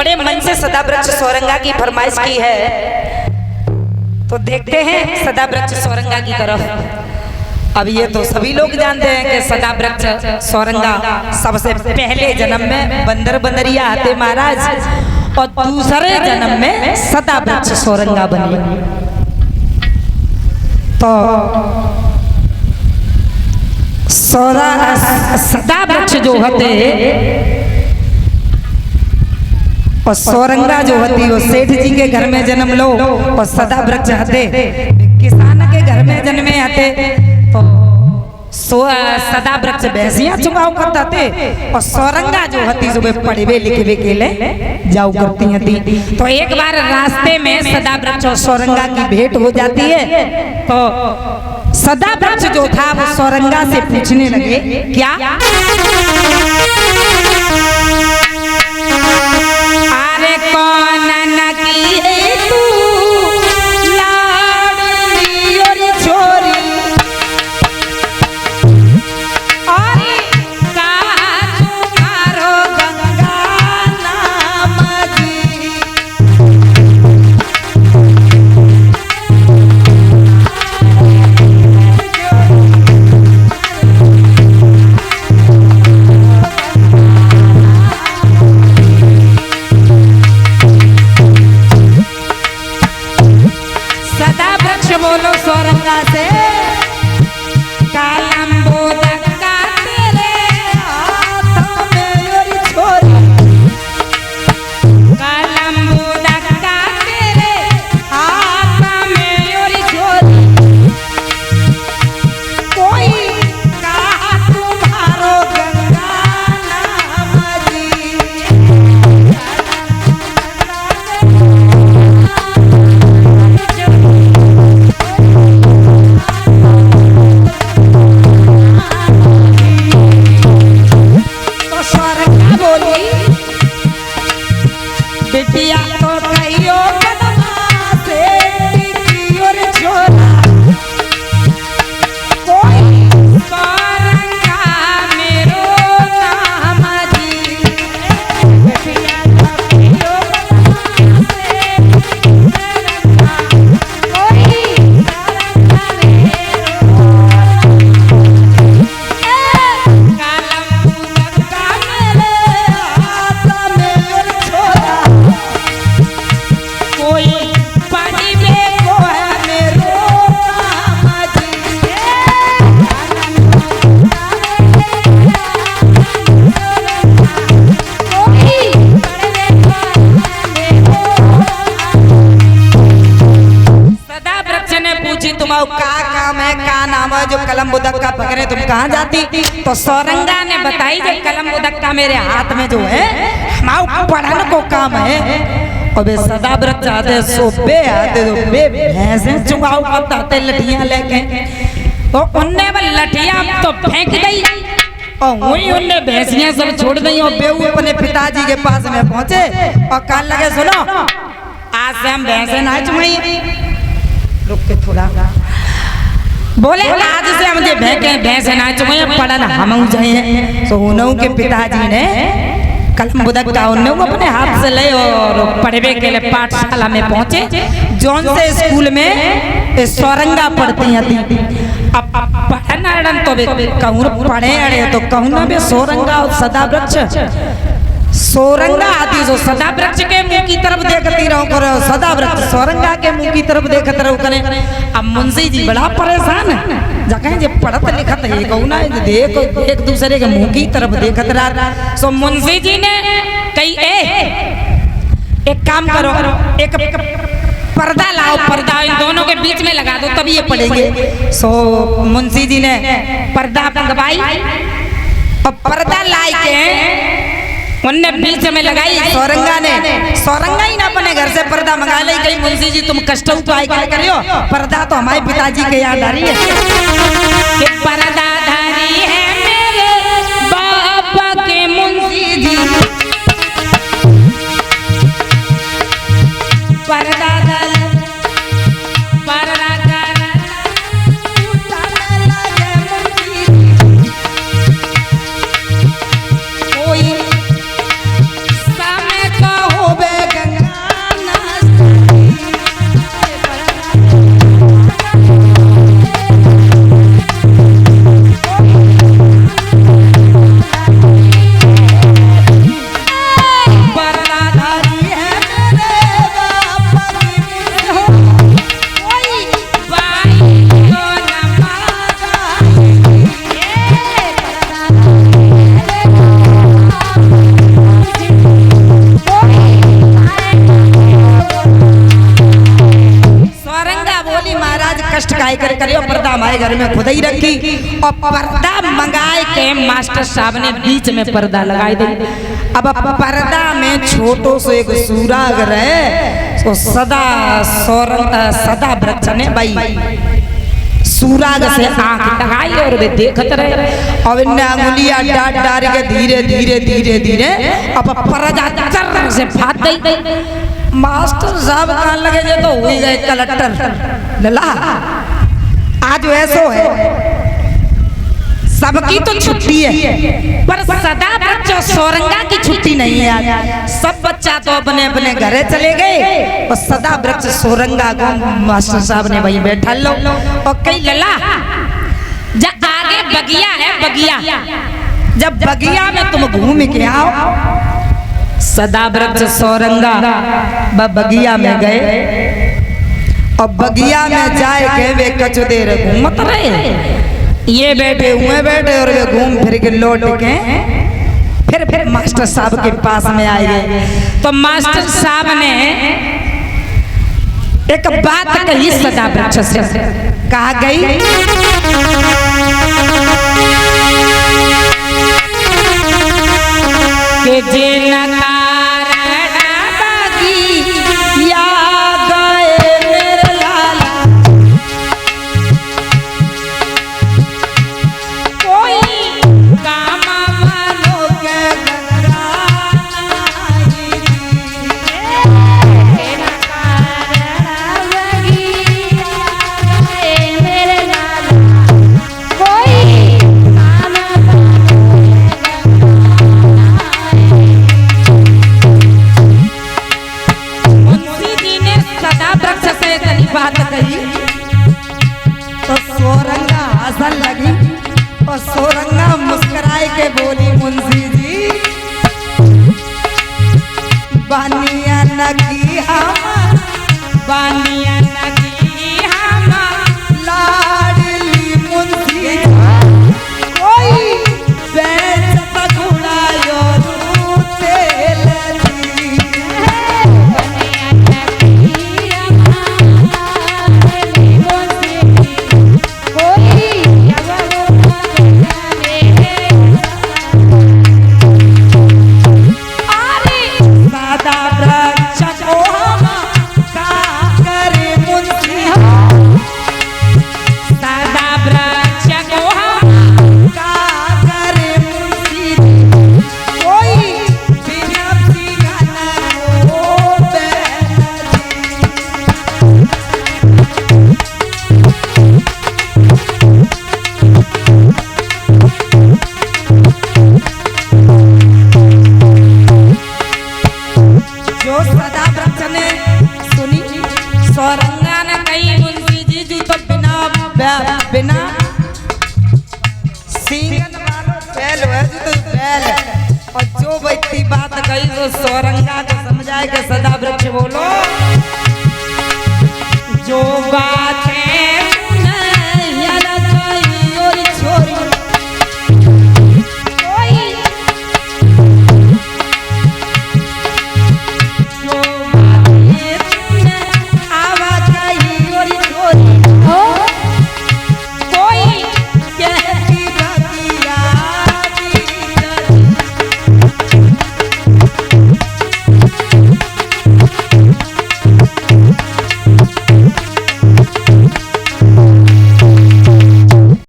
बड़े मन से सदावृक्ष सौरंगा की फरमाइश की है, तो देखते हैं सदावृक्ष सौरंगा की तरफ। अब ये तो सभी लोग जानते हैं कि सदावृक्ष सौरंगा सबसे पहले जन्म में बंदर बंदरिया आते महाराज, और दूसरे जन्म में सदावृक्ष सौरंगा बनी। तो सदावृक्ष जो होते और सौरंगा जो होती वो सेठ जी के घर में जन्म लो, और सदावृक्ष हते किसान के घर में जन्मे हते। तो सदावृक्ष भैंसियां चुगाव करता थे, और सौरंगा जो होती जो वे पढ़वे लिखवे के लिए जाओ करती हती। तो एक बार रास्ते में सदावृक्ष और सौरंगा की भेंट हो जाती है। तो सदावृक्ष जो था वो सौरंगा से पूछने लगे, क्या अरे कौन न की तू लाडली और छोरी, अरे का तुम्हारो गंगा नाम जी। बोलो सौरंगा से, कालम्बोदक का तेरे हाथों में मेरी छोरी, कालम्बोदक का तेरे हाथों में मेरी छोरी, कोई कहा तुम्हारो गंगा नाम जी। बिटिया तो कहियो कदमा से टिकी और छोरा, कोई सौरंगा मेरो नाम जी। बिटिया तो कहियो कदमा से सौरंगा, कोई सौरंगा मेरो कालम्बोदक का मेरे हाथ में छोरा, कोई पानी में को है मेरो नाम जी। सदावृक्ष ने पूछी तुम्हारा का काम है, का नाम है, जो कलम्बोदक का पकड़े तुम कहाँ जाती? तो सौरंगा ने बताई जो कलम्बोदक का मेरे हाथ में जो है हमारा पढ़ने को काम है। और वे सदावृक्ष आते सोबे आते तो बे भैंसे चुगाव करते लठियां लेके, तो उनने वो लठियां तो फेंक दी, और वही उनने भैंसियां सब छोड़ दी, और बेऊ अपने पिताजी के पास में पहुंचे और कहने लगे, सुनो आज से हम भैंसे ना चुमाई। रुक के थोड़ा बोले, आज से हम जे भैंसे ना चुमाई, पढ़न हम जाए। तो उन्हों के पिताजी ने कलम्बोदक का उन्होंने अपने हाथ से ले और पढ़वे के लिए पाठशाला में पहुंचे, जौन से स्कूल में सौरंगा पढ़ती थी। अब पढ़ना तो कहूँ पढ़े अड़े तो कहूँ ना बे सौरंगा और सदावृक्ष, सौरंगा आती जो सदावृक्ष के मुंह की तरफ देखती रहो करो, सदावृक्ष सौरंगा के मुंह की तरफ देखते रहो करे। अब मुंशी जी बड़ा परेशान है, जगह जे पढ़त लिखत है कहूँ ना देख एक दूसरे के मुंह की तरफ देखत रहा। सो मुंशी जी ने कही एक काम करो, एक पर्दा लाओ, पर्दा इन दोनों के बीच में लगा दो तभी ये पढ़ेंगे। सो मुंशी जी ने पर्दा मंगवाई और पर्दा लाई के उनने बीच में लगाई। सौरंगा ने, सौरंगा ही ना अपने घर से पर्दा मंगा ले गई। मुंशी जी तुम कष्ट उपाय क्या करियो, पर्दा तो हमारे पिताजी के याद आ रही है कि पर्दा धारी है मेरे बाबा के मुंशी जी, पर्दा कोई सामने का हो हमारे घर में खुद ही रखी और पर्दा मंगाए के मास्टर साहब ने बीच में पर्दा लगाई दी। अब पर्दा में छोटो से एक सूरागर है तो सदा वृक्ष ने भाई सूराग से आंख लगाई और वे देखते रहे और इन्हें अंगुलियां डाट डाट के धीरे धीरे धीरे धीरे अब पर्दा चर से फाट गई। मास्टर साहब कहने लगे जे तो हुई गए कलेक्टर लला आज ऐसो है सबकी तो छुट्टी है पर सदा बच्चों सोरंगा की छुट्टी नहीं है आज। सब बच्चा तो अपने अपने घरे चले गए और सदा वृक्ष सोरंगा को मास्टर साहब ने वही बैठा लो और कई लला जब आगे बगिया है बगिया जब बगिया में तुम घूम के आओ सदा वृक्ष सोरंगा बगिया में गए और बगिया में जाए के वे कछ देर घूमत रहे ये बैठे और वे घूम फिर के लौट के फिर मास्टर साहब के पास में आए गए तो मास्टर साहब ने एक बात कही सदा वृक्ष से कहा गई कि जिन बात कही तो सोरंगा हंसन लगी और सोरंगा मुस्कुराए के बोली मुंशी जी बानिया नगी हम लाडली मुंशी कोई बेच पकड़ायो तेल बिना सींगन वालों बैल है तो बैल और जो व्यक्ति बात कही तो सोरंगा को समझाए के सदा